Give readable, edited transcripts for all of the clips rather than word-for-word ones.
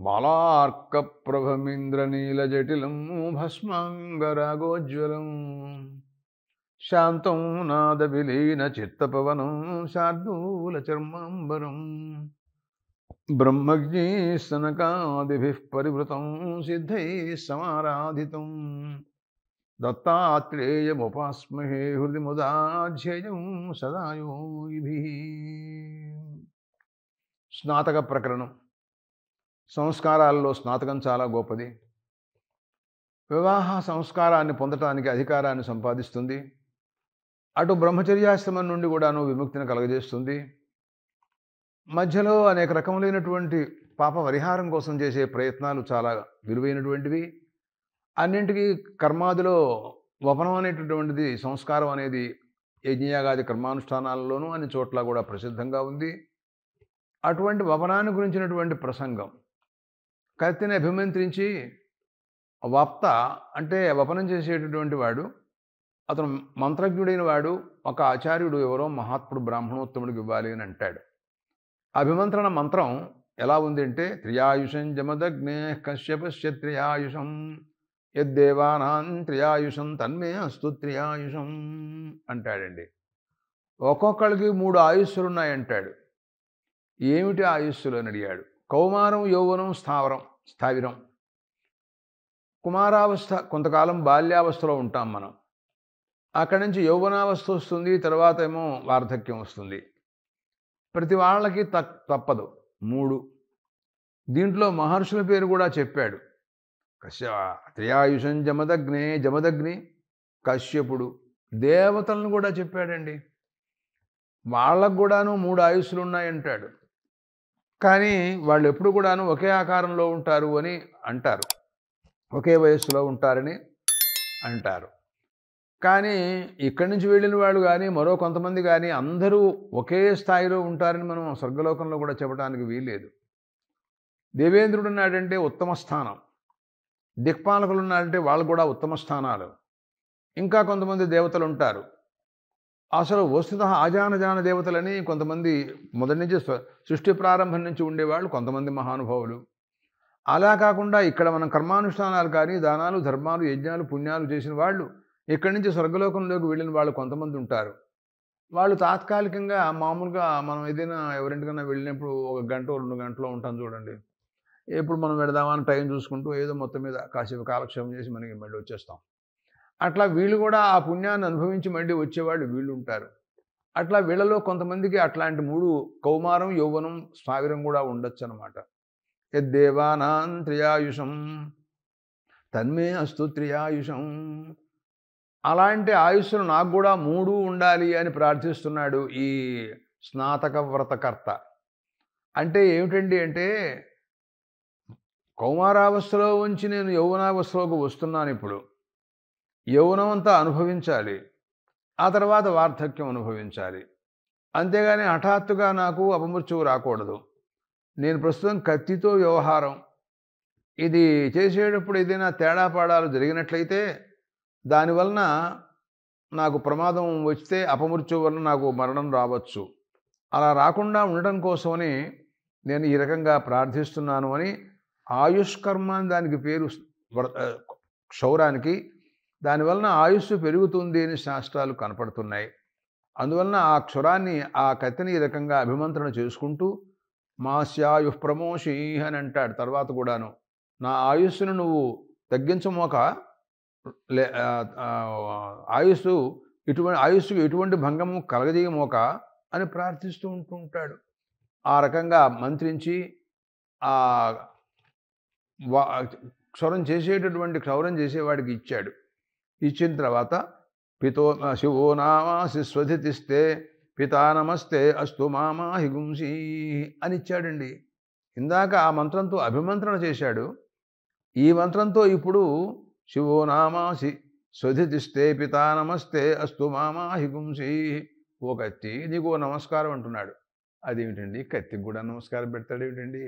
బాలార్కప్రభమింద్రనీలజటిలం భస్మాంగరాగోజ్వలం శాంతం నాదవిలీనచిత్తపవనం శార్దూలచర్మాంబరం బ్రహ్మజ్ఞేస్సనకాదిభిः పరివృతం సిద్ధైः సమారాధితం దత్తాత్రేయముపాస్మహే హృది ముదా ధ్యేయం సదా యోగిభిः. స్నాతక ప్రకరణం. సంస్కారాల్లో స్నాతకం చాలా గొప్పది. వివాహ సంస్కారాన్ని పొందటానికి అధికారాన్ని సంపాదిస్తుంది. అటు బ్రహ్మచర్యాశ్రమం నుండి కూడాను విముక్తిని కలగజేస్తుంది. మధ్యలో అనేక రకములైనటువంటి పాప పరిహారం కోసం చేసే ప్రయత్నాలు చాలా విలువైనటువంటివి. అన్నింటికీ కర్మాదిలో వపనం అనేటటువంటిది, సంస్కారం అనేది యజ్ఞయాగాది కర్మానుష్ఠానాలలోనూ అన్ని చోట్ల కూడా ప్రసిద్ధంగా ఉంది. అటువంటి వపనాన్ని గురించినటువంటి ప్రసంగం. కత్తిని అభిమంత్రించి వప్త అంటే వపనం చేసేటటువంటి వాడు, అతను మంత్రజ్ఞుడైన వాడు, ఒక ఆచార్యుడు ఎవరో మహాత్ముడు బ్రాహ్మణోత్తముడికి ఇవ్వాలి అని అంటాడు. అభిమంత్రణ మంత్రం ఎలా ఉంది అంటే, త్రియాయుషం జమదగ్నే కశ్యపశ్య త్రియాయుషం యద్దేవానాం త్రియాయుషం తన్మే అస్తు త్రియాయుషం అంటాడండి. ఒక్కొక్కడికి 3 ఆయుస్సులు ఉన్నాయంటాడు. ఏమిటి ఆయుస్సులు అని అడిగాడు. కౌమారం, యౌవనం, స్థావిరం. కుమారావస్థ కొంతకాలం బాల్యావస్థలో ఉంటాం మనం. అక్కడి నుంచి యౌవనావస్థ వస్తుంది, తర్వాత ఏమో వార్ధక్యం వస్తుంది. ప్రతి వాళ్ళకి తప్పదు 3. దీంట్లో మహర్షుల పేరు కూడా చెప్పాడు. త్రియాయుషం జమదగ్ని కశ్యపుడు. దేవతలను కూడా చెప్పాడండి. వాళ్ళకు కూడాను 3 ఆయుస్సులు ఉన్నాయంటాడు. కానీ వాళ్ళు ఎప్పుడు కూడాను ఒకే ఆకారంలో ఉంటారు అని అంటారు, ఒకే వయస్సులో ఉంటారని అంటారు. కానీ ఇక్కడి నుంచి వెళ్ళిన వాళ్ళు కానీ మరో కొంతమంది కానీ అందరూ ఒకే స్థాయిలో ఉంటారని మనం స్వర్గలోకంలో కూడా చెప్పడానికి వీల్లేదు. దేవేంద్రుడు ఉన్నాడంటే ఉత్తమ స్థానం, దిక్పాలకులు ఉన్నారంటే వాళ్ళు కూడా ఉత్తమ స్థానాలు. ఇంకా కొంతమంది దేవతలు ఉంటారు. అసలు వస్తుత ఆజానజాన దేవతలని కొంతమంది మొదటి నుంచి సృష్టి ప్రారంభం నుంచి ఉండేవాళ్ళు, కొంతమంది మహానుభావులు. అలా కాకుండా ఇక్కడ మనం కర్మానుష్ఠానాలు కానీ దానాలు ధర్మాలు యజ్ఞాలు పుణ్యాలు చేసిన వాళ్ళు ఇక్కడి నుంచి స్వర్గలోకంలోకి వెళ్ళిన వాళ్ళు కొంతమంది ఉంటారు. వాళ్ళు తాత్కాలికంగా మామూలుగా మనం ఏదైనా ఎవరింటికన్నా వెళ్ళినప్పుడు 1 గంట 2 గంటలో ఉంటాం చూడండి. ఎప్పుడు మనం వెళదామని టైం చూసుకుంటూ ఏదో మొత్తం మీద కాసేపు కాలక్షేపం చేసి మనకి మళ్ళీ వచ్చేస్తాం. అట్లా వీళ్ళు కూడా ఆ పుణ్యాన్ని అనుభవించి మళ్ళీ వచ్చేవాళ్ళు వీళ్ళు ఉంటారు. అట్లా వీళ్ళలో కొంతమందికి అట్లాంటి 3 కౌమారం, యౌవనం, స్థావిరం కూడా ఉండొచ్చు అనమాట. యద్దేవానాం త్రియాయుషం తన్మే అస్తు త్రియాయుషం. అలాంటి ఆయుస్సులు నాకు కూడా 3 ఉండాలి అని ప్రార్థిస్తున్నాడు ఈ స్నాతక వ్రతకర్త. అంటే ఏమిటండి అంటే, కౌమారావస్థలో ఉంచి నేను యౌవనావస్థలోకి వస్తున్నాను. ఇప్పుడు యౌవనం అంతా అనుభవించాలి, ఆ తర్వాత వార్ధక్యం అనుభవించాలి. అంతేగాని హఠాత్తుగా నాకు అపమృత్యువు రాకూడదు. నేను ప్రస్తుతం కత్తితో వ్యవహారం. ఇది చేసేటప్పుడు ఏదైనా తేడాపాడాలు జరిగినట్లయితే దానివలన నాకు ప్రమాదం వస్తే అపమృత్యువు వలన నాకు మరణం రావచ్చు. అలా రాకుండా ఉండటం కోసమని నేను ఈ రకంగా ప్రార్థిస్తున్నాను అని ఆయుష్కర్మ అని దానికి పేరు, క్షౌరానికి. దానివలన ఆయుస్సు పెరుగుతుంది అని శాస్త్రాలు కనపడుతున్నాయి. అందువలన ఆ క్షురాన్ని, ఆ కత్తిని ఈ రకంగా అభిమంత్రణ చేసుకుంటూ మాస్యాయుః ప్రమోషీ అని అంటాడు. తర్వాత కూడాను నా ఆయుస్సును నువ్వు తగ్గించమోక, ఆయుస్సుకు ఎటువంటి భంగము కలగజేయమోక అని ప్రార్థిస్తూ ఉంటాడు. ఆ రకంగా మంత్రించి ఆ క్షౌరం చేసేవాడికి ఇచ్చాడు. ఇచ్చిన తర్వాత శివో నామాసి స్వధితిస్తే పితా నమస్తే అస్తు మామా హిగుంసి అని ఇచ్చాడండి. ఇందాక ఆ మంత్రంతో అభిమంత్రణ చేశాడు. ఈ మంత్రంతో ఇప్పుడు శివో నామాసి స్వధితిస్తే పితా నమస్తే అస్తు మామా హిగుంసి. ఓ కత్తి, నీకు నమస్కారం అంటున్నాడు. అదేమిటండి, కత్తికి కూడా నమస్కారం పెడతాడు ఏమిటండి?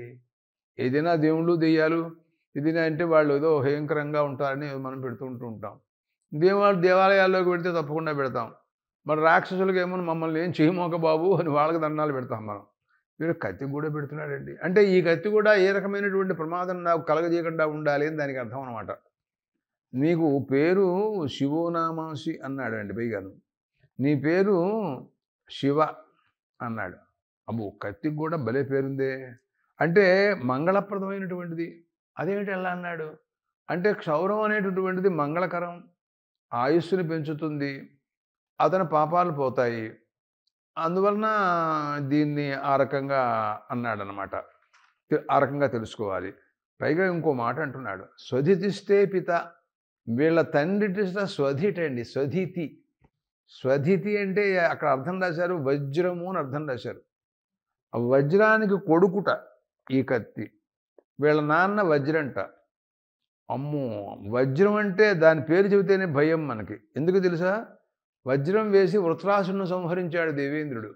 ఏదైనా దేవుళ్ళు దెయ్యాలు ఇది అంటే వాళ్ళు ఏదో భయంకరంగా ఉంటారని మనం పెడుతుంటూ ఉంటాం. దేవాలయాల్లోకి పెడితే తప్పకుండా పెడతాం. మరి రాక్షసులకి ఏమో మమ్మల్ని ఏం చేయమోక బాబు అని వాళ్ళకి దండాలు పెడతాం మనం. వీడు కత్తి కూడా పెడుతున్నాడండి. అంటే ఈ కత్తి కూడా ఏ రకమైనటువంటి ప్రమాదం నాకు కలగజేయకుండా ఉండాలి అని దానికి అర్థం అనమాట. నీకు పేరు శివోనామాసి అన్నాడండి పైగాను. నీ పేరు శివ అన్నాడు. అబ్బో! కత్తికి కూడా భలే పేరుందే. అంటే మంగళప్రదమైనటువంటిది. అదేమిటి ఎలా అన్నాడు? అంటే క్షౌరం అనేటటువంటిది మంగళకరం, ఆయుస్సుని పెంచుతుంది, అతని పాపాలు పోతాయి. అందువలన దీన్ని ఆ రకంగా అన్నాడనమాట. ఆ రకంగా తెలుసుకోవాలి. పైగా ఇంకో మాట అంటున్నాడు. స్వధితిష్టే పిత. వీళ్ళ తండ్రిటిష్ట స్వధిటండి. స్వధితి. స్వధితి అంటే అక్కడ అర్థం రాశారు వజ్రము అని అర్థం రాశారు. ఆ వజ్రానికి కొడుకుట ఈ కత్తి. వీళ్ళ నాన్న వజ్రంట. అమ్మో! వజ్రం అంటే దాని పేరు చెబితేనే భయం మనకి. ఎందుకు తెలుసా? వజ్రం వేసి వృత్రాసురుని సంహరించాడు దేవేంద్రుడు.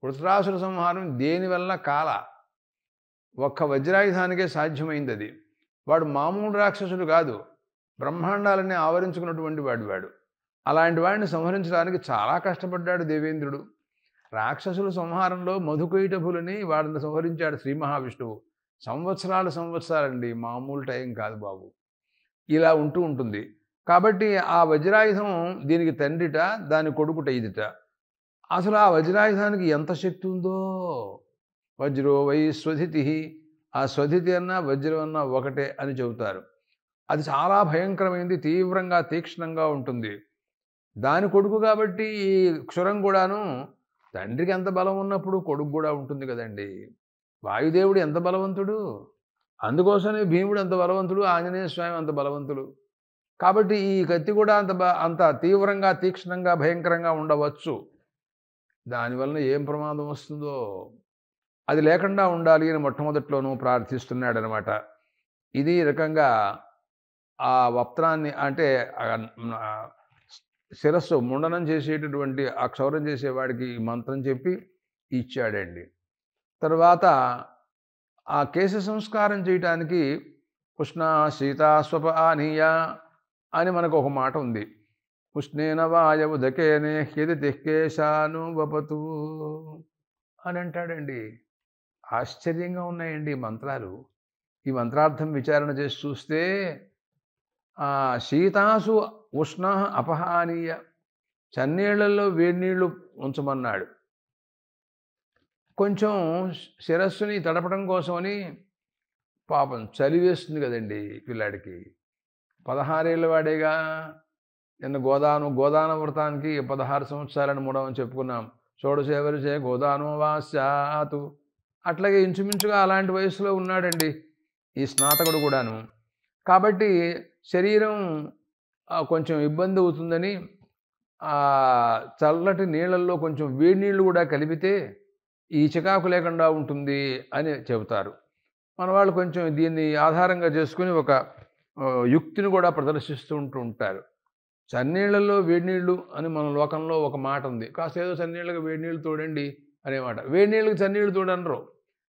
వృత్రాసుర సంహారం దేనివల్ల కాల. ఒక్క వజ్రాయుధానికే సాధ్యమైందది. వాడు మామూలు రాక్షసుడు కాదు. బ్రహ్మాండాలన్నీ ఆవరించుకున్నటువంటి వాడు. అలాంటి వాడిని సంహరించడానికి చాలా కష్టపడ్డాడు దేవేంద్రుడు. రాక్షసుల సంహారంలో మధుకైటభులని వాడిని సంహరించాడు శ్రీ మహావిష్ణువు. సంవత్సరాలండి, మామూలు టైం కాదు బాబు. ఇలా ఉంటుంది. కాబట్టి ఆ వజ్రాయుధం దీనికి తండ్రిట, దాని కొడుకుట ఇదిట. అసలు ఆ వజ్రాయుధానికి ఎంత శక్తి ఉందో. వజ్రో వై స్వధితి. ఆ స్వధితి అన్నా వజ్రం అన్నా ఒకటే అని చెబుతారు. అది చాలా భయంకరమైంది, తీవ్రంగా తీక్ష్ణంగా ఉంటుంది. దాని కొడుకు కాబట్టి ఈ క్షురం కూడాను తండ్రికి ఎంత బలం ఉన్నప్పుడు కొడుకు కూడా ఉంటుంది కదండి. వాయుదేవుడు ఎంత బలవంతుడు, అందుకోసమే భీముడు అంత బలవంతుడు, ఆంజనేయ స్వామి అంత బలవంతుడు. కాబట్టి ఈ కత్తి కూడా అంత తీవ్రంగా తీక్ష్ణంగా భయంకరంగా ఉండవచ్చు. దానివలన ఏం ప్రమాదం వస్తుందో అది లేకుండా ఉండాలి అని మొట్టమొదట్లోనూ ప్రార్థిస్తున్నాడనమాట. ఇది రకంగా ఆ వస్త్రాన్ని అంటే శిరస్సు ముండనం చేసేటటువంటి ఆ క్షౌరం చేసేవాడికి ఈ మంత్రం చెప్పి ఇచ్చాడండి. తర్వాత ఆ కేశ సంస్కారం చేయటానికి ఉష్ణ శీతాస్వప ఆనీయ అని మనకు ఒక మాట ఉంది. ఉష్ణేన వాయవు దకేనే హ్యది కేశాను వపతు అని అంటాడండి. ఆశ్చర్యంగా ఉన్నాయండి ఈ మంత్రాలు. ఈ మంత్రార్థం విచారణ చేసి చూస్తే శీతాసు ఉష్ణ అపహానీయ, చన్నీళ్లలో వేడి నీళ్లు ఉంచమన్నాడు. కొంచెం శిరస్సుని తడపడం కోసమని పాపం చలి వేస్తుంది కదండి పిల్లాడికి. 16 ఏళ్ళ వాడేగా. నిన్న గోదాన వ్రతానికి 16 సంవత్సరాలను మూడవని చెప్పుకున్నాం. షోడశేవరిచే గోదానో వాస్యాతు. అట్లాగే ఇంచుమించుగా అలాంటి వయసులో ఉన్నాడండి ఈ స్నాతకుడు కూడాను. కాబట్టి శరీరం కొంచెం ఇబ్బంది అవుతుందని చల్లటి నీళ్ళల్లో కొంచెం వేడి నీళ్ళు కూడా కలిపితే ఈ చికాకు లేకుండా ఉంటుంది అని చెబుతారు. మన వాళ్ళు కొంచెం దీన్ని ఆధారంగా చేసుకుని ఒక యుక్తిని కూడా ప్రదర్శిస్తూ ఉంటారు. చన్నీళ్లలో వేడి నీళ్ళు అని మన లోకంలో ఒక మాట ఉంది. కాస్త ఏదో చన్నీళ్ళకి వేడి నీళ్ళు తోడండి అనేమాట. వేడి నీళ్ళకి చన్నీళ్ళు తోడనరు.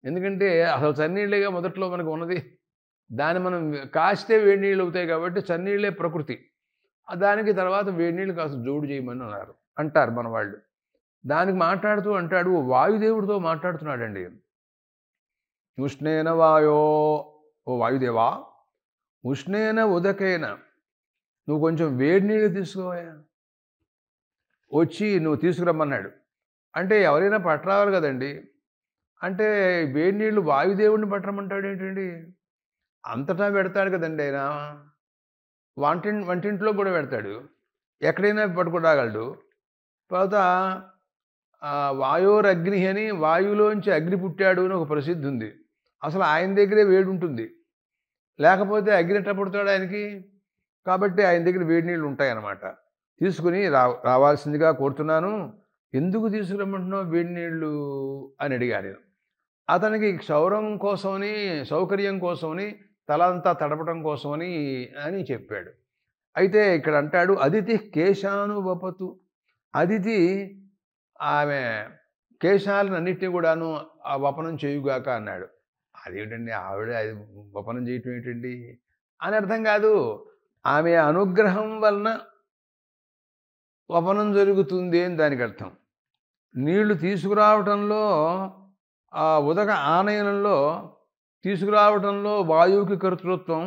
ఎందుకంటే అసలు చన్నీళ్ళేగా మొదట్లో మనకు ఉన్నది. దాన్ని మనం కాస్తే వేడి నీళ్ళు అవుతాయి కాబట్టి చన్నీళ్ళే ప్రకృతి. దానికి తర్వాత వేడి నీళ్ళు కాస్త జోడు చేయమని అంటారు మన వాళ్ళు. దానికి మాట్లాడుతూ అంటాడు, వాయుదేవుడితో మాట్లాడుతున్నాడండి. ఉష్ణేన వాయో, ఓ వాయుదేవా, ఉష్ణేన ఉదకేన, నువ్వు కొంచెం వేడి నీళ్ళు తీసుకోవా, వచ్చి నువ్వు తీసుకురమ్మన్నాడు. అంటే ఎవరైనా పట్టరావాలి కదండి. అంటే వేడి నీళ్ళు వాయుదేవుడిని పట్టరమంటాడు ఏంటండి? అంతటా పెడతాడు కదండి ఆయన. వంటింట్లో కూడా పెడతాడు, ఎక్కడైనా పట్టుకురాగలడు. తర్వాత వాయోరగ్ని అని, వాయువులోంచి అగ్ని పుట్టాడు అని ఒక ప్రసిద్ధి ఉంది. అసలు ఆయన దగ్గరే వేడి ఉంటుంది, లేకపోతే అగ్ని ఎట్లా పుడతాడు ఆయనకి? కాబట్టి ఆయన దగ్గర వేడి నీళ్ళు ఉంటాయన్నమాట. తీసుకుని రావాల్సిందిగా కోరుతున్నాను. ఎందుకు తీసుకురమ్మంటున్నావు వేడి నీళ్ళు అని అడిగారు. అతనికి క్షౌరం కోసమని, సౌకర్యం కోసమని, తలంతా తడపడం కోసమని అని చెప్పాడు. అయితే ఇక్కడ అంటాడు, అదితి కేశానువపతు. అదితి ఆమె కేశాలన్నింటినీ కూడాను ఆ వపనం చేయుగాక అన్నాడు. అదేమిటండి, ఆవిడ వపనం చేయటం ఏంటండి అని అర్థం కాదు. ఆమె అనుగ్రహం వలన వపనం జరుగుతుంది అని దానికి అర్థం. నీళ్లు తీసుకురావటంలో ఆ ఉదక ఆనయనంలో తీసుకురావటంలో వాయువుకి కర్తృత్వం,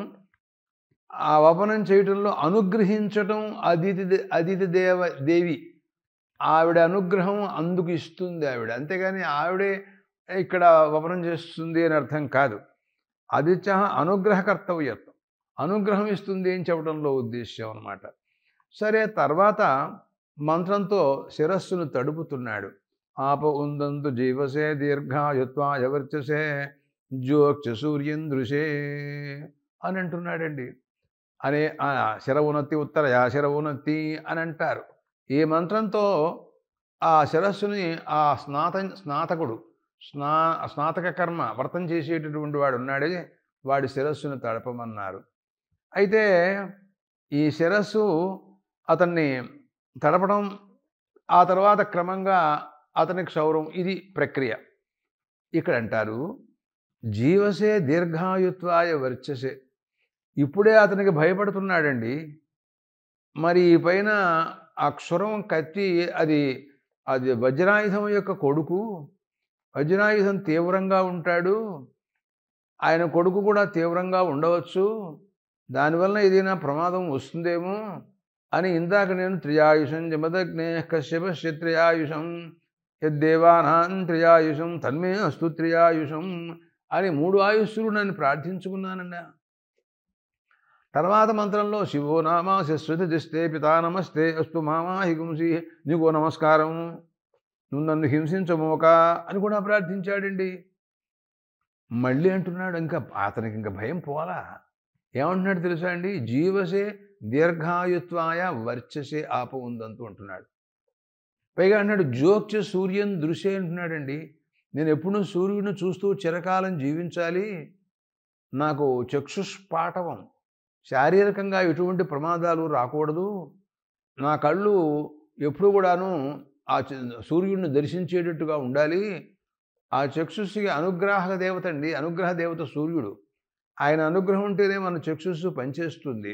ఆ వపనం చేయటంలో అనుగ్రహించటం అదితి దేవి ఆవిడ అనుగ్రహం అందుకు ఇస్తుంది ఆవిడ. అంతేగాని ఆవిడే ఇక్కడ వపనం చేస్తుంది అని అర్థం కాదు. ఆదిత్య అనుగ్రహకర్తవ్యత్వం, అనుగ్రహం ఇస్తుంది అని చెప్పడంలో ఉద్దేశ్యం అన్నమాట. సరే, తర్వాత మంత్రంతో శిరస్సును తడుపుతున్నాడు. ఆప ఉందంతు జీవసే దీర్ఘాయుత్వాయ వర్చసే జ్యోక్ష సూర్యం దృశే అని అంటున్నాడండి. అనే శిరవునత్తి ఉత్తరయా శిరవునత్తి అని అంటారు. ఈ మంత్రంతో ఆ శిరస్సుని ఆ స్నాతకుడు స్నాతక కర్మ వ్రతం చేసేటటువంటి వాడు ఉన్నాడే, వాడి శిరస్సును తడపమన్నారు. అయితే ఈ శిరస్సు అతన్ని తడపడం, ఆ తర్వాత క్రమంగా అతనికి క్షౌరం, ఇది ప్రక్రియ. ఇక్కడ అంటారు జీవసే దీర్ఘాయుత్వాయ వర్చసే. ఇప్పుడే అతనికి భయపడుతున్నాడండి. మరి ఈ పైన ఆ క్షురం కత్తి అది వజ్రాయుధం యొక్క కొడుకు. వజ్రాయుధం తీవ్రంగా ఉంటాడు, ఆయన కొడుకు కూడా తీవ్రంగా ఉండవచ్చు, దానివల్ల ఏదైనా ప్రమాదం వస్తుందేమో అని ఇందాక నేను త్రియాయుషం జమదగ్నే కశ్యపస్య త్రియాయుషం యద్దేవానాం త్రియాయుషం తన్మే అస్తు త్రియాయుషం అని 3 ఆయుస్సులు నన్ను ప్రార్థించుకున్నానండి. తర్వాత మంత్రంలో శివో నామా శశ్రుతిస్తే పితా నమస్తే అస్తు మామా హింసి, నీకో నమస్కారం, నువ్వు నన్ను హింసించమోక అని కూడా ప్రార్థించాడండి. మళ్ళీ అంటున్నాడు, అతనికి ఇంకా భయం పోలా. ఏమంటున్నాడు తెలుసా అండి? జీవసే దీర్ఘాయుత్వాయ వర్చసే ఆప ఉందంతు అంటున్నాడు. పైగా అంటున్నాడు జ్యోక్ష సూర్యం దృశే అంటున్నాడండి. నేను ఎప్పుడూ సూర్యుడిని చూస్తూ చిరకాలం జీవించాలి, నాకు చక్షుష్పాటవం, శారీరకంగా ఎటువంటి ప్రమాదాలు రాకూడదు, నా కళ్ళు ఎప్పుడు కూడాను ఆ సూర్యుడిని దర్శించేటట్టుగా ఉండాలి. ఆ చక్షుస్సుకి అనుగ్రహ దేవత అండి, అనుగ్రహ దేవత సూర్యుడు. ఆయన అనుగ్రహం ఉంటేనే మన చక్షుస్సు పనిచేస్తుంది.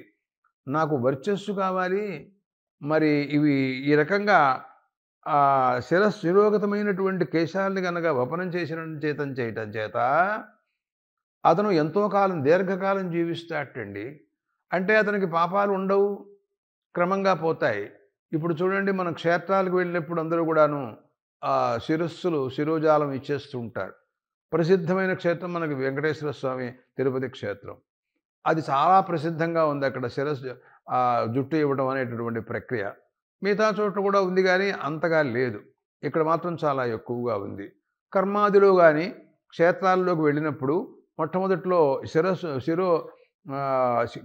నాకు వర్చస్సు కావాలి. మరి ఇవి ఈ రకంగా శిరోగతమైనటువంటి కేశాలని కనుక వపనం చేయటం చేత అతను ఎంతో కాలం దీర్ఘకాలం జీవిస్తాటండి. అంటే అతనికి పాపాలు ఉండవు, క్రమంగా పోతాయి. ఇప్పుడు చూడండి, మన క్షేత్రాలకు వెళ్ళినప్పుడు అందరూ కూడాను శిరోజాలం ఇచ్చేస్తూ ఉంటారు. ప్రసిద్ధమైన క్షేత్రం మనకి వెంకటేశ్వర స్వామి తిరుపతి క్షేత్రం. అది చాలా ప్రసిద్ధంగా ఉంది. అక్కడ శిరస్సు జుట్టు ఇవ్వడం అనేటటువంటి ప్రక్రియ మిగతా చోట్ల కూడా ఉంది, కానీ అంతగా లేదు. ఇక్కడ మాత్రం చాలా ఎక్కువగా ఉంది. కర్మాదిలో కానీ క్షేత్రాల్లోకి వెళ్ళినప్పుడు మొట్టమొదట్లో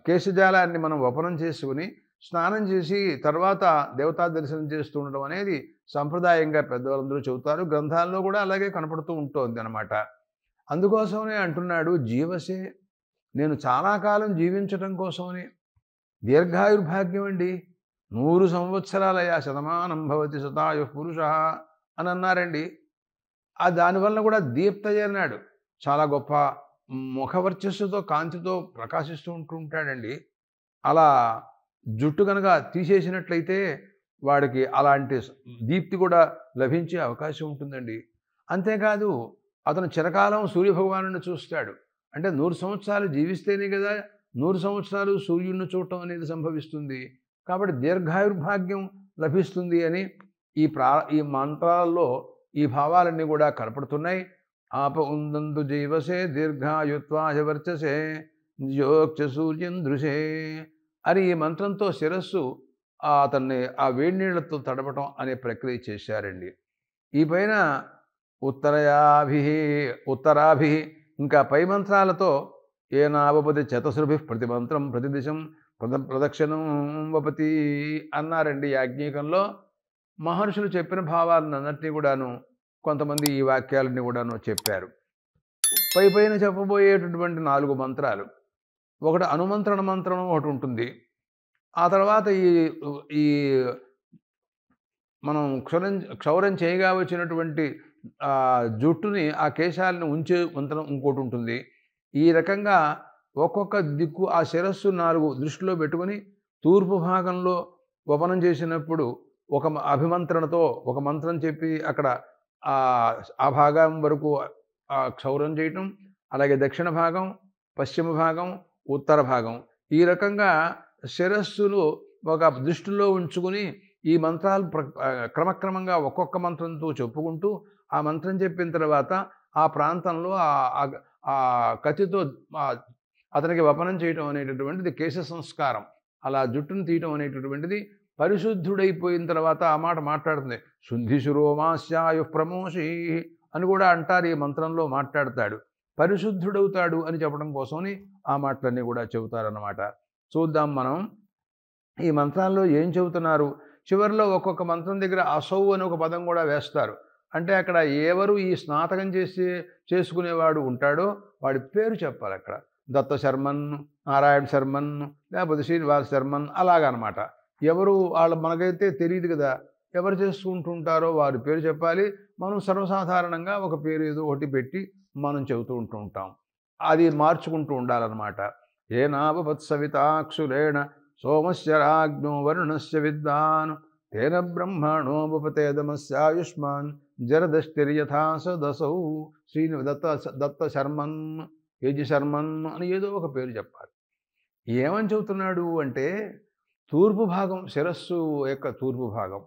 కేశజాలాన్ని మనం వపనం చేసుకుని స్నానం చేసి తర్వాత దేవతా దర్శనం చేస్తూ ఉండడం అనేది సంప్రదాయంగా పెద్దవాళ్ళందరూ చెబుతారు. గ్రంథాల్లో కూడా అలాగే కనపడుతూ ఉంటుంది అన్నమాట. అందుకోసమనే అంటున్నాడు జీవసే, నేను చాలా కాలం జీవించటం కోసమని. దీర్ఘాయుర్భాగ్యం అండి, 100 సంవత్సరాలయా శతమానం భవతి శతాయు పురుష అని అన్నారండి. దానివల్ల కూడా దీప్తయ్య అన్నాడు, చాలా గొప్ప ముఖవర్చస్సుతో కాంతితో ప్రకాశిస్తూ ఉంటాడండి. అలా జుట్టు కనుక తీసేసినట్లయితే వాడికి అలాంటి దీప్తి కూడా లభించే అవకాశం ఉంటుందండి. అంతేకాదు అతను చిరకాలం సూర్యభగవానుని చూస్తాడు. అంటే 100 సంవత్సరాలు జీవిస్తేనే కదా 100 సంవత్సరాలు సూర్యుడిని చూడటం అనేది సంభవిస్తుంది. కాబట్టి దీర్ఘాయుర్భాగ్యం లభిస్తుంది అని ఈ మంత్రాల్లో ఈ భావాలన్నీ కూడా కనపడుతున్నాయి. ఆప ఉందంతు జీవసే దీర్ఘాయుత్వాయ వర్చసే జ్యోక్ష సూర్యం దృశే అని ఈ మంత్రంతో శిరస్సు అతన్ని ఆ వేడి నీళ్లతో తడపటం అనే ప్రక్రియ చేశారండి. ఈ పైన ఉత్తరాభి ఇంకా పై మంత్రాలతో ఏనావపతి చతస్రుభి ప్రతిమంత్రం ప్రతిదిశం ప్రదక్షిణం వపతి అన్నారండి. యాజ్ఞికంలో మహర్షులు చెప్పిన భావాలను అన్నింటినీ కూడాను కొంతమంది ఈ వాక్యాలన్నీ కూడాను చెప్పారు. పైన చెప్పబోయేటటువంటి 4 మంత్రాలు, ఒకటి అనుమంత్రణ మంత్రం ఒకటి ఉంటుంది. ఆ తర్వాత ఈ మనం క్షౌరం చేయగా వచ్చినటువంటి జుట్టుని ఆ కేశాలను ఉంచే మంత్రం ఇంకోటి ఉంటుంది. ఈ రకంగా ఒక్కొక్క దిక్కు ఆ శిరస్సు 4 దృష్టిలో పెట్టుకొని తూర్పు భాగంలో వపనం చేసినప్పుడు ఒక అభిమంత్రణతో ఒక మంత్రం చెప్పి అక్కడ ఆ భాగం వరకు క్షౌరం చేయటం, అలాగే దక్షిణ భాగం, పశ్చిమ భాగం, ఉత్తర భాగం ఈ రకంగా శిరస్సును ఒక దృష్టిలో ఉంచుకుని ఈ మంత్రాలు క్రమక్రమంగా ఒక్కొక్క మంత్రంతో చెప్పుకుంటూ ఆ మంత్రం చెప్పిన తర్వాత ఆ ప్రాంతంలో ఆ కత్తితో అతనికి వపనం చేయటం అనేటటువంటిది కేశ సంస్కారం. అలా జుట్టును తీయటం అనేటటువంటిది పరిశుద్ధుడైపోయిన తర్వాత ఆ మాట మాట్లాడుతుంది. శుద్ధిశురోమాస్యాయు ప్రమోషి అని కూడా అంటారు. ఈ మంత్రంలో మాట్లాడతాడు. పరిశుద్ధుడవుతాడు అని చెప్పడం కోసమని ఆ మాటలన్నీ కూడా చెబుతారన్నమాట. చూద్దాం మనం ఈ మంత్రాల్లో ఏం చెబుతున్నారు. చివరిలో ఒక్కొక్క మంత్రం దగ్గర అసౌ అని ఒక పదం కూడా వేస్తారు. అంటే అక్కడ ఎవరు ఈ స్నాతకం చేసుకునేవాడు ఉంటాడో వాడి పేరు చెప్పాలి. అక్కడ దత్త శర్మన్, నారాయణ శర్మన్, లేకపోతే శ్రీనివాస్ శర్మన్ అలాగనమాట. ఎవరు మనకైతే తెలియదు కదా, ఎవరు చేసుకుంటుంటారో వారి పేరు చెప్పాలి. మనం సర్వసాధారణంగా ఒక పేరు ఏదో ఒకటి పెట్టి మనం చెబుతూ ఉంటాం. అది మార్చుకుంటూ ఉండాలన్నమాట. ఏ నావత్సవితాక్షురేణ సోమస్య రాజ్ఞో వరుణస్య విద్వాన్ తేన బ్రహ్మణోపతేదమస్యాయుష్మాన్ జరదష్టిర్యథా సదసౌ. దత్త శర్మన్, యజి శర్మన్ అని ఏదో ఒక పేరు చెప్పాలి. ఏమని చెబుతున్నాడు అంటే తూర్పు భాగం, శిరస్సు యొక్క తూర్పు భాగం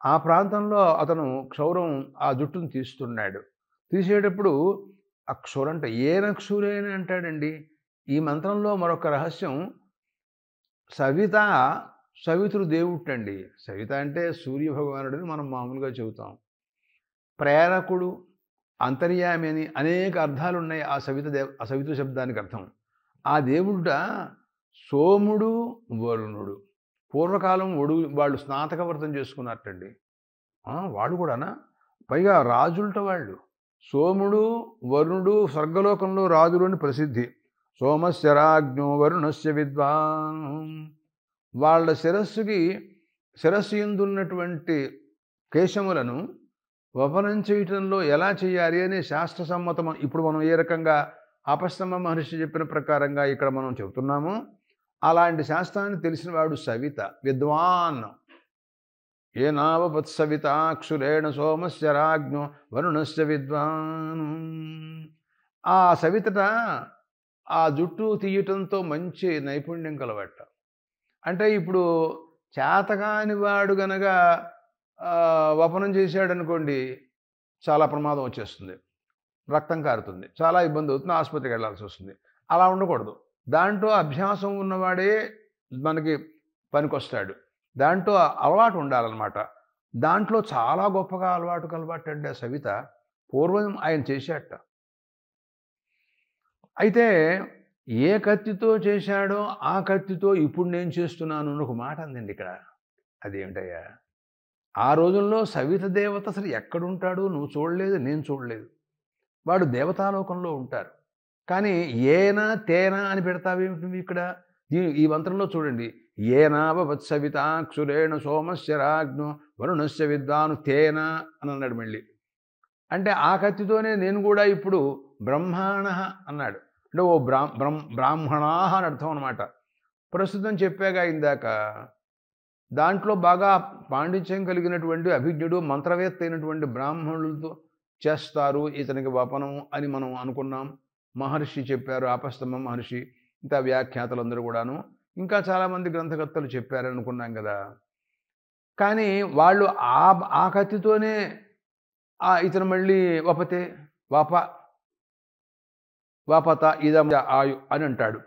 ఆ ప్రాంతంలో అతను క్షౌరం ఆ జుట్టును తీస్తున్నాడు. తీసేటప్పుడు ఆ క్షురంట ఏనక్షురేని అంటాడండి. ఈ మంత్రంలో మరొక రహస్యం. సవితృ దేవుటండి. సవిత అంటే సూర్యభగవానుడిని మనం మామూలుగా చెబుతాం. ప్రేరకుడు, అంతర్యామి అని అనేక అర్థాలు ఉన్నాయి ఆ సవితృ శబ్దానికి అర్థం. ఆ దేవుడ సోముడు, వరుణుడు. పూర్వకాలం వాళ్ళు స్నాతక వ్రతం చేసుకున్నట్టండి. వాడు కూడానా? పైగా రాజులట వాళ్ళు. సోముడు, వరుణుడు స్వర్గలోకంలో రాజులు అని ప్రసిద్ధి. సోమస్య రాజ్ఞో వరుణస్య విద్వాన్. వాళ్ళ శిరస్సు ఎందున్నటువంటి కేశములను వపనం చేయటంలో ఎలా చేయాలి అనే శాస్త్ర సమ్మతం. ఇప్పుడు మనం ఏ రకంగా ఆపస్తమ మహర్షి చెప్పిన ప్రకారంగా ఇక్కడ మనం చెబుతున్నామో అలాంటి శాస్త్రాన్ని తెలిసిన వాడు సవిత, విద్వాన్. ఏ నావత్సవితాక్షురేణ సోమస్య రాజ్ఞో వరుణస్య విద్వాన్. ఆ సవితట ఆ జుట్టు తీయటంతో మంచి నైపుణ్యం కలవట. అంటే ఇప్పుడు చేతకాని వాడు గనక వపనం చేశాడనుకోండి, చాలా ప్రమాదం వచ్చేస్తుంది, రక్తం కారుతుంది, చాలా ఇబ్బంది అవుతుంది, ఆసుపత్రికి వెళ్ళాల్సి వస్తుంది. అలా ఉండకూడదు. దాంట్లో అభ్యాసం ఉన్నవాడే మనకి పనికొస్తాడు. దాంట్లో అలవాటు ఉండాలన్నమాట. దాంట్లో చాలా గొప్పగా అలవాటు కలవాటండి ఆ సవిత. పూర్వం ఆయన చేశాట. అయితే ఏ కత్తితో చేశాడో ఆ కత్తితో ఇప్పుడు నేను చేస్తున్నాను అని ఒక మాట అందండి ఇక్కడ. అదేమిటయ్యా? ఆ రోజుల్లో సవిత దేవత అసలు ఎక్కడుంటాడో నువ్వు చూడలేదు, నేను చూడలేదు. వాడు దేవతాలోకంలో ఉంటారు. కానీ ఏనా తేనా అని పెడతావేమిటి ఇక్కడ? ఈ మంత్రంలో చూడండి. ఏనావత్సవితాక్షురేణ సోమస్య రాజ్ఞో వరుణస్య విద్వాను తేనా అని అన్నాడు మళ్ళీ. అంటే ఆ కత్తితోనే నేను కూడా ఇప్పుడు బ్రహ్మాణ అన్నాడు. అంటే ఓ బ్రాహ్మణా అని అర్థం అనమాట. ప్రస్తుతం చెప్పాగా ఇందాక, దాంట్లో బాగా పాండిత్యం కలిగినటువంటి అభిజ్ఞుడు, మంత్రవేత్త అయినటువంటి బ్రాహ్మణులతో చేస్తారు ఇతనికి వపనం అని మనం అనుకున్నాం. మహర్షి చెప్పారు, ఆపస్తమ మహర్షి, ఇంకా వ్యాఖ్యాతలందరూ కూడాను, ఇంకా చాలామంది గ్రంథకర్తలు చెప్పారనుకున్నాం కదా. కానీ వాళ్ళు ఆ కత్తితోనే ఇతను మళ్ళీ వాపత ఇదం ఆయు అని అంటాడు.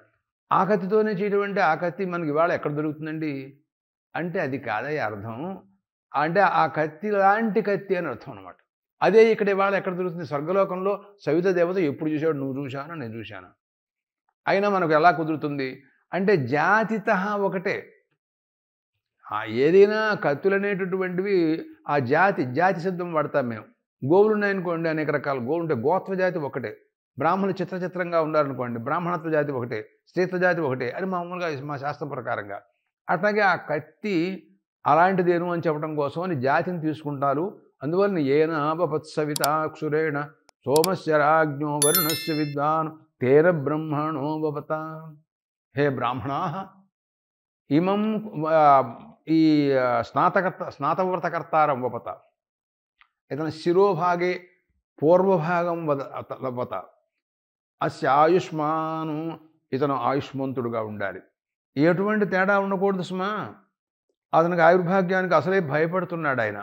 ఆ కత్తితోనే చేయడం అంటే ఆ కత్తి మనకి ఇవాళ ఎక్కడ దొరుకుతుందండి అంటే అది కాదయ్య అర్థం. అంటే ఆ కత్తి లాంటి కత్తి అని అర్థం అనమాట. అదే ఇక్కడ ఇవాళ ఎక్కడ దొరుకుతుంది? స్వర్గలోకంలో సవిత దేవత ఎప్పుడు చూశాడు? నువ్వు చూశాను, నేను చూశాను. అయినా మనకు ఎలా కుదురుతుంది అంటే జాతిత ఒకటే. ఏదైనా కత్తులు అనేటటువంటివి ఆ జాతి శబ్దం వాడతాం మేము. గోవులు ఉన్నాయనుకోండి, అనేక రకాల గోవులు ఉంటే గోత్ర జాతి ఒకటే. బ్రాహ్మణులు చిత్రంగా ఉన్నారనుకోండి, బ్రాహ్మణత్వ జాతి ఒకటే, స్త్రీత్వ జాతి ఒకటే అని మామూలుగా మా శాస్త్రం ప్రకారంగా. అట్లాగే ఆ కత్తి అలాంటిదేను అని చెప్పడం కోసం అని జాతిని తీసుకుంటారు. అందువలన ఏనావత్సవితాక్షురేణ సోమస్య రాజ్ఞో వరుణస్య విద్వాన్ తేన బ్రహ్మణోపత. హే బ్రాహ్మణా, ఇమం ఈ స్నాతవ్రతకర్తారం ఉపత. ఇతను శిరోభాగే పూర్వభాగం లభత అస్య ఆయుష్మాను, ఇతను ఆయుష్మంతుడుగా ఉండాలి. ఎటువంటి తేడా ఉండకూడదు సుమా. అతనికి ఆయుర్భాగ్యానికి అసలే భయపడుతున్నాడు ఆయన.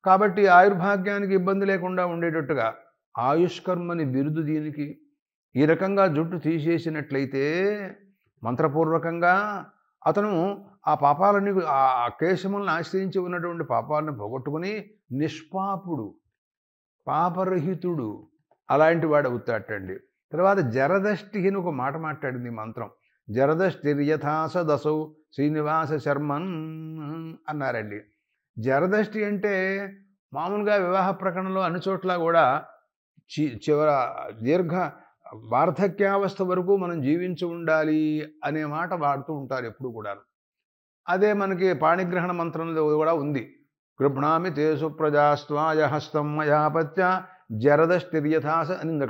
కాబట్టి ఆయుర్భాగ్యానికి ఇబ్బంది లేకుండా ఉండేటట్టుగా ఆయుష్కర్మని బిరుదు దీనికి. ఈ రకంగా జుట్టు తీసేసినట్లయితే మంత్రపూర్వకంగా అతను ఆ పాపాలన్నీ, ఆ కేశములను ఆశ్రయించి ఉన్నటువంటి పాపాలను పోగొట్టుకుని నిష్పాపుడు, పాపరహితుడు అలాంటి వాడు అవుతాటండి. తర్వాత జరదష్టి అని ఒక మాట మాట్లాడింది మంత్రం. జరదష్టిర్యథాస దశౌ శ్రీనివాస శర్మన్ అన్నారండి. జరదష్టి అంటే మామూలుగా వివాహ ప్రకరణలో అన్ని చోట్ల కూడా చివర దీర్ఘ వార్ధక్యావస్థ వరకు మనం జీవించి ఉండాలి అనే మాట వాడుతూ ఉంటారు ఎప్పుడు కూడా. అదే మనకి పాణిగ్రహణ మంత్రంలో కూడా ఉంది. గృహ్ణామి తే సుప్రజాస్వాయ హస్తం మయాపత్య జరదష్టిర్యథాస అని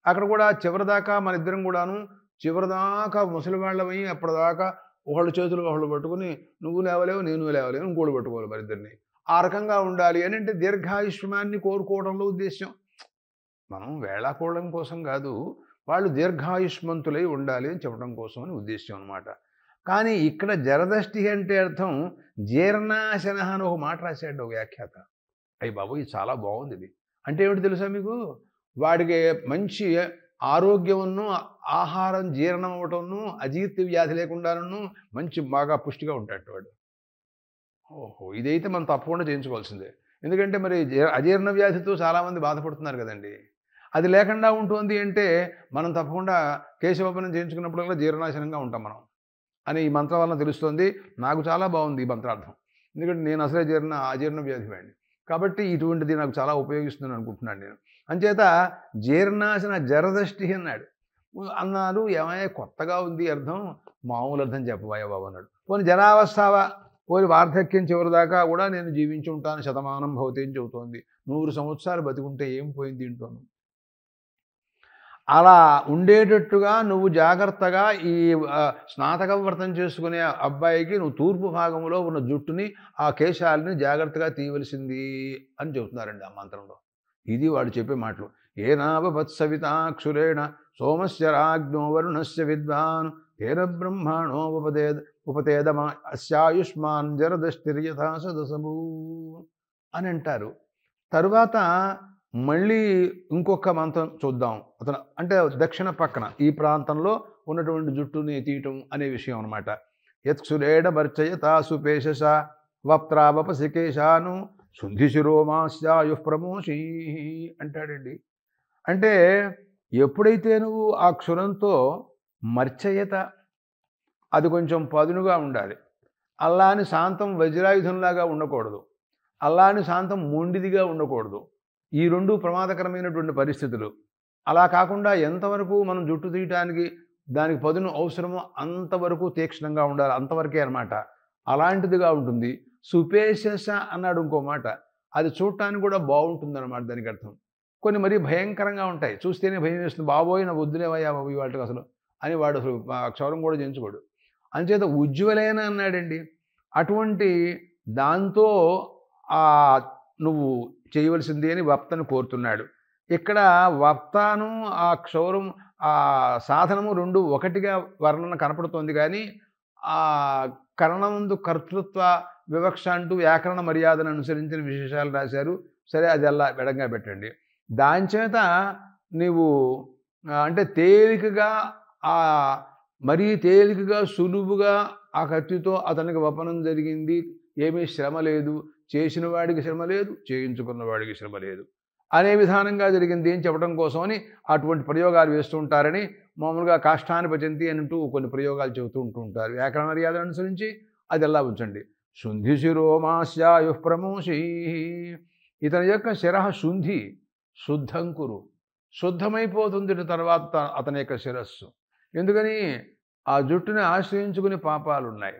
అక్కడ కూడా చివరిదాకా మన ఇద్దరం కూడాను చివరిదాకా ముసలివాళ్ళమై అప్పటిదాకా ఒకళ్ళు చేతులు ఒకళ్ళు పట్టుకుని నువ్వు లేవలేవు నేను లేవలేవు ఇంకోళ్ళు పట్టుకోవాలి మరి ఇద్దరిని. ఆ రకంగా ఉండాలి అని అంటే దీర్ఘాయుష్మాన్ని కోరుకోవడంలో ఉద్దేశం. మనం వేళాకోవడం కోసం కాదు, వాళ్ళు దీర్ఘాయుష్మంతులై ఉండాలి అని చెప్పడం కోసం అని ఉద్దేశం అనమాట. కానీ ఇక్కడ జరదష్టి అంటే అర్థం జీర్ణాశన అని ఒక మాట రాశాడు ఒక వ్యాఖ్యాత. అయ్యి బాబు ఇది చాలా బాగుంది. ఇది అంటే ఏమిటి తెలుసా మీకు? వాడికి మంచి ఆరోగ్యమును, ఆహారం జీర్ణం అవ్వటంను, అజీర్తి వ్యాధి లేకుండాను మంచి బాగా పుష్టిగా ఉంటాడు వాడు. ఓహో, ఇదైతే మనం తప్పకుండా చేయించుకోవాల్సిందే. ఎందుకంటే మరి అజీర్ణ వ్యాధితో చాలామంది బాధపడుతున్నారు కదండి. అది లేకుండా ఉంటుంది అంటే మనం తప్పకుండా కేశవపనం చేయించుకున్నప్పుడు కూడా జీర్ణాశనంగా ఉంటాం మనం అని ఈ మంత్రం వలన తెలుస్తుంది. నాకు చాలా బాగుంది ఈ మంత్రార్థం. ఎందుకంటే నేను అసలే అజీర్ణ వ్యాధి వాడిని కాబట్టి ఇటువంటిది నాకు చాలా ఉపయోగిస్తుందని అనుకుంటున్నాను నేను. అంచేత జీర్ణాశన జరదష్టి అన్నారు. ఏమయ్యా కొత్తగా ఉంది అర్థం, మామూలు అర్థం చెప్పబోయా బాబు అన్నాడు. పోనీ జరావస్థావా, పోయి వార్ధక్యం చివరిదాకా కూడా నేను జీవించి ఉంటాను, శతమానం భవతి అని చెబుతోంది. 100 సంవత్సరాలు బతికుంటే ఏం పోయింది దీంట్లోనూ. అలా ఉండేటట్టుగా నువ్వు జాగ్రత్తగా ఈ స్నాతక వ్రతం చేసుకునే అబ్బాయికి నువ్వు తూర్పు భాగంలో ఉన్న జుట్టుని, ఆ కేశాలని జాగ్రత్తగా తీయవలసింది అని చెబుతున్నారండి ఆ మంత్రంలో. ఇది వాడు చెప్పే మాటలు. ఏనావత్సవితాక్షురేణ సోమస్య రాజ్ఞో వరుణస్య విద్వాన్ తేన బ్రహ్మాణో ఉపతేదమా అస్యాయుష్మాన్ జరదష్టిర్యథా సదసము అని అంటారు. తరువాత మళ్ళీ ఇంకొక మంత్రం చూద్దాం. అతను అంటే దక్షిణ పక్కన ఈ ప్రాంతంలో ఉన్నటువంటి జుట్టుని తీయటం అనే విషయం అనమాట. యత్సురేణ మర్చయతాసు పేషస వప్త్రావపసికేశాను శుద్ధిశిరోమాస్యాయు ప్రమోషీ అంటాడండి. అంటే ఎప్పుడైతే నువ్వు ఆ క్షురంతో మర్చయత, అది కొంచెం పదునుగా ఉండాలి. అల్లాని శాంతం వజ్రాయుధంలాగా ఉండకూడదు, అల్లాని శాంతం మొండిదిగా ఉండకూడదు. ఈ రెండు ప్రమాదకరమైనటువంటి పరిస్థితులు. అలా కాకుండా ఎంతవరకు మనం జుట్టు తీయటానికి దానికి పదును అవసరమో అంతవరకు తీక్షణంగా ఉండాలి, అంతవరకే అనమాట. అలాంటిదిగా ఉంటుంది. సుపేశస అన్నాడు ఇంకో మాట. అది చూడటానికి కూడా బాగుంటుంది అనమాట. దానికి అర్థం కొన్ని మరీ భయంకరంగా ఉంటాయి, చూస్తేనే భయం వేస్తుంది. బాబోయ్ నా వద్దులేవయ్యా బాబు వాటికి అసలు అని వాడు అసలు క్షౌరం కూడా చేయించుకోడు. అంచేత ఉజ్వలైన అన్నాడండి. అటువంటి దాంతో నువ్వు చేయవలసింది అని వప్తను కోరుతున్నాడు. ఇక్కడ వప్తాను ఆ క్షౌరం ఆ సాధనము రెండు ఒకటిగా వర్ణన కనపడుతోంది. కానీ ఆ కరణముందు కర్తృత్వ వివక్ష అంటూ వ్యాకరణ మర్యాదను అనుసరించిన విశేషాలు రాశారు. సరే అది అలా వెడంగా పెట్టండి. దానిచేత నీవు అంటే తేలికగా మరీ తేలికగా సులువుగా ఆ కత్తితో అతనికి వపనం జరిగింది, ఏమీ శ్రమ లేదు, చేసిన వాడికి శ్రమ లేదు, చేయించుకున్న వాడికి శ్రమ లేదు అనే విధానంగా జరిగింది అని చెప్పడం కోసమని అటువంటి ప్రయోగాలు వేస్తూ ఉంటారని మామూలుగా కాష్టాన్ని పచంతి అంటూ కొన్ని ప్రయోగాలు చెబుతూ ఉంటారు. వ్యాకరణ మర్యాదను అనుసరించి అది ఎలా ఉంచండి. శుంధి శిరోమాస్యాయు ప్రమోషీ, ఇతని యొక్క శిరః శుంధి, శుద్ధంకురు, శుద్ధమైపోతుంది తర్వాత అతని యొక్క శిరస్సు. ఎందుకని ఆ జుట్టుని ఆశ్రయించుకుని పాపాలు ఉన్నాయి,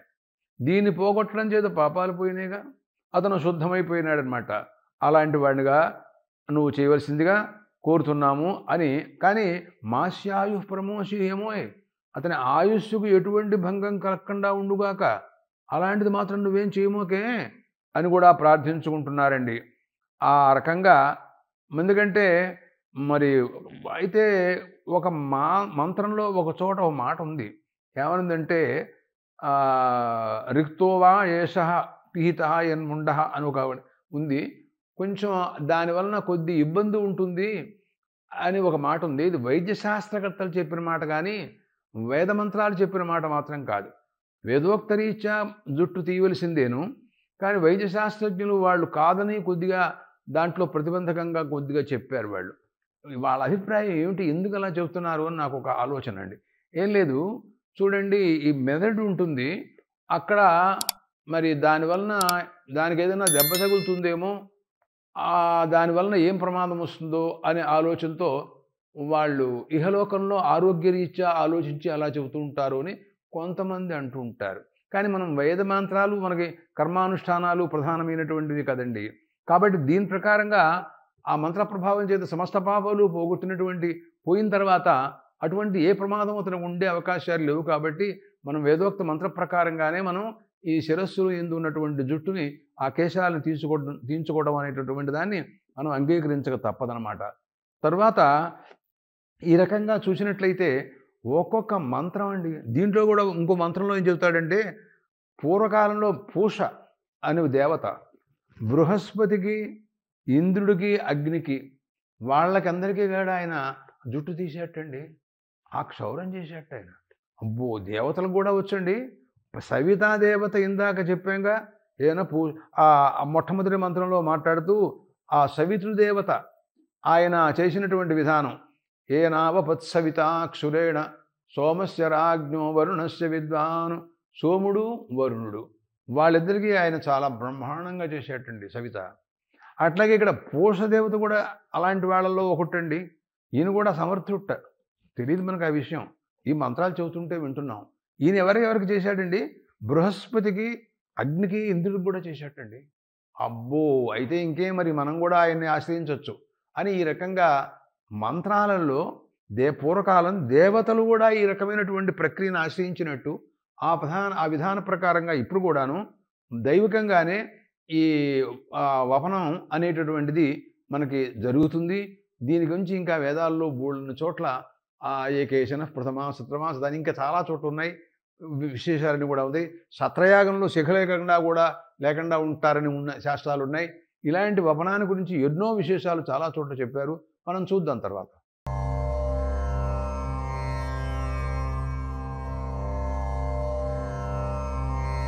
దీన్ని పోగొట్టడం చేత పాపాలు పోయినాయిగా, అతను శుద్ధమైపోయినాడనమాట. అలాంటి వాడినిగా నువ్వు చేయవలసిందిగా కోరుతున్నాము అని. కానీ మాస్యాయు ప్రమోషి ఏమోయ్, అతని ఆయుస్సుకు ఎటువంటి భంగం కలగకుండా ఉండుగాక, అలాంటిది మాత్రం నువ్వేం చేయమోకే అని కూడా ప్రార్థించుకుంటున్నారండి. ఆ రకంగా ఎందుకంటే మరి అయితే ఒక మంత్రంలో ఒక చోట ఒక మాట ఉంది. ఏమనుందంటే రిక్తోవా ఏషః పిహితః యన్ముండః అని ఒక ఉంది. కొంచెం దానివలన కొద్ది ఇబ్బంది ఉంటుంది అని ఒక మాట ఉంది. ఇది వైద్య శాస్త్రకర్తలు చెప్పిన మాట గానీ, వేద మంత్రాలు చెప్పిన మాట మాత్రం కాదు. వేదోక్తరీత్యా జుట్టు తీయవలసిందేను. కానీ వైద్య శాస్త్రజ్ఞులు వాళ్ళు కాదని కొద్దిగా దాంట్లో ప్రతిబంధకంగా కొద్దిగా చెప్పారు వాళ్ళు. వాళ్ళ అభిప్రాయం ఏమిటి? ఎందుకు అలా చెబుతున్నారు అని నాకొక ఆలోచన అండి. ఏం లేదు, చూడండి, ఈ మెదడు ఉంటుంది. అక్కడ మరి దానివలన దానికేదైనా దెబ్బ తగులుతుందేమో, దానివలన ఏం ప్రమాదం వస్తుందో అనే ఆలోచనతో వాళ్ళు ఇహలోకంలో ఆరోగ్యరీత్యా ఆలోచించి అలా చెబుతూ ఉంటారు అని కొంతమంది అంటూ ఉంటారు. కానీ మనం వేద మంత్రాలు మనకి కర్మానుష్ఠానాలు ప్రధానమైనటువంటివి కదండి. కాబట్టి దీని ప్రకారంగా ఆ మంత్ర ప్రభావం చేత సమస్త పాపాలు పోయిన తర్వాత అటువంటి ఏ ప్రమాదం అతనికి ఉండే అవకాశాలు లేవు. కాబట్టి మనం వేదోక్త మంత్ర ప్రకారంగానే మనం ఈ శిరస్సులో ఎందు ఉన్నటువంటి జుట్టుని ఆ కేశాలను తీయించుకోవడం అనేటటువంటి దాన్ని మనం అంగీకరించక తప్పదనమాట. తరువాత ఈ రకంగా చూసినట్లయితే ఒక్కొక్క మంత్రం అండి. దీంట్లో కూడా ఇంకో మంత్రంలో ఏం చెబుతాడంటే, పూర్వకాలంలో పూష అనే దేవత బృహస్పతికి, ఇంద్రుడికి, అగ్నికి వాళ్ళకందరికీ కూడా ఆయన జుట్టు తీసేటండి. ఆ క్షౌరం చేసేట ఆయన. అబ్బో, దేవతలకు కూడా వచ్చండి. సవితా దేవత ఇందాక చెప్పాంగా, ఏదైనా మొట్టమొదటి మంత్రంలో మాట్లాడుతూ ఆ సవితృ దేవత ఆయన చేసినటువంటి విధానం, ఏనావపత్సవితాక్షురేణ సోమస్య రాజ్ఞో వరుణస్య విద్వాను. సోముడు, వరుణుడు వాళ్ళిద్దరికీ ఆయన చాలా బ్రహ్మాండంగా చేసేటండి సవిత. అట్లాగే ఇక్కడ పూషదేవత కూడా అలాంటి వాళ్ళల్లో ఒకటండి. ఈయన కూడా సమర్థుట్ట. తెలియదు మనకు ఆ విషయం. ఈ మంత్రాలు చెబుతుంటే వింటున్నాం. ఈయన ఎవరికి చేశాడండి? బృహస్పతికి, అగ్నికి, ఇంద్రుడికి కూడా చేశాటండి. అబ్బో, అయితే ఇంకేం, మరి మనం కూడా ఆయన్ని ఆశ్రయించవచ్చు అని ఈ రకంగా మంత్రాలలో పూర్వకాలం దేవతలు కూడా ఈ రకమైనటువంటి ప్రక్రియను ఆశ్రయించినట్టు ఆ విధాన ప్రకారంగా ఇప్పుడు కూడాను దైవికంగానే ఈ వపనం అనేటటువంటిది మనకి జరుగుతుంది. దీని గురించి ఇంకా వేదాల్లో బోల్డన్ని చోట్ల ఏకేశన ప్రథమా సత్రమాస దాని ఇంకా చాలా చోట్ల ఉన్నాయి, విశేషాలని కూడా ఉంది. సత్రయాగంలో లేకుండా ఉంటారని ఉన్న శాస్త్రాలు ఉన్నాయి. ఇలాంటి వపనాన్ని గురించి ఎన్నో విశేషాలు చాలా చోట్ల చెప్పారు. మనం చూద్దాం తర్వాత.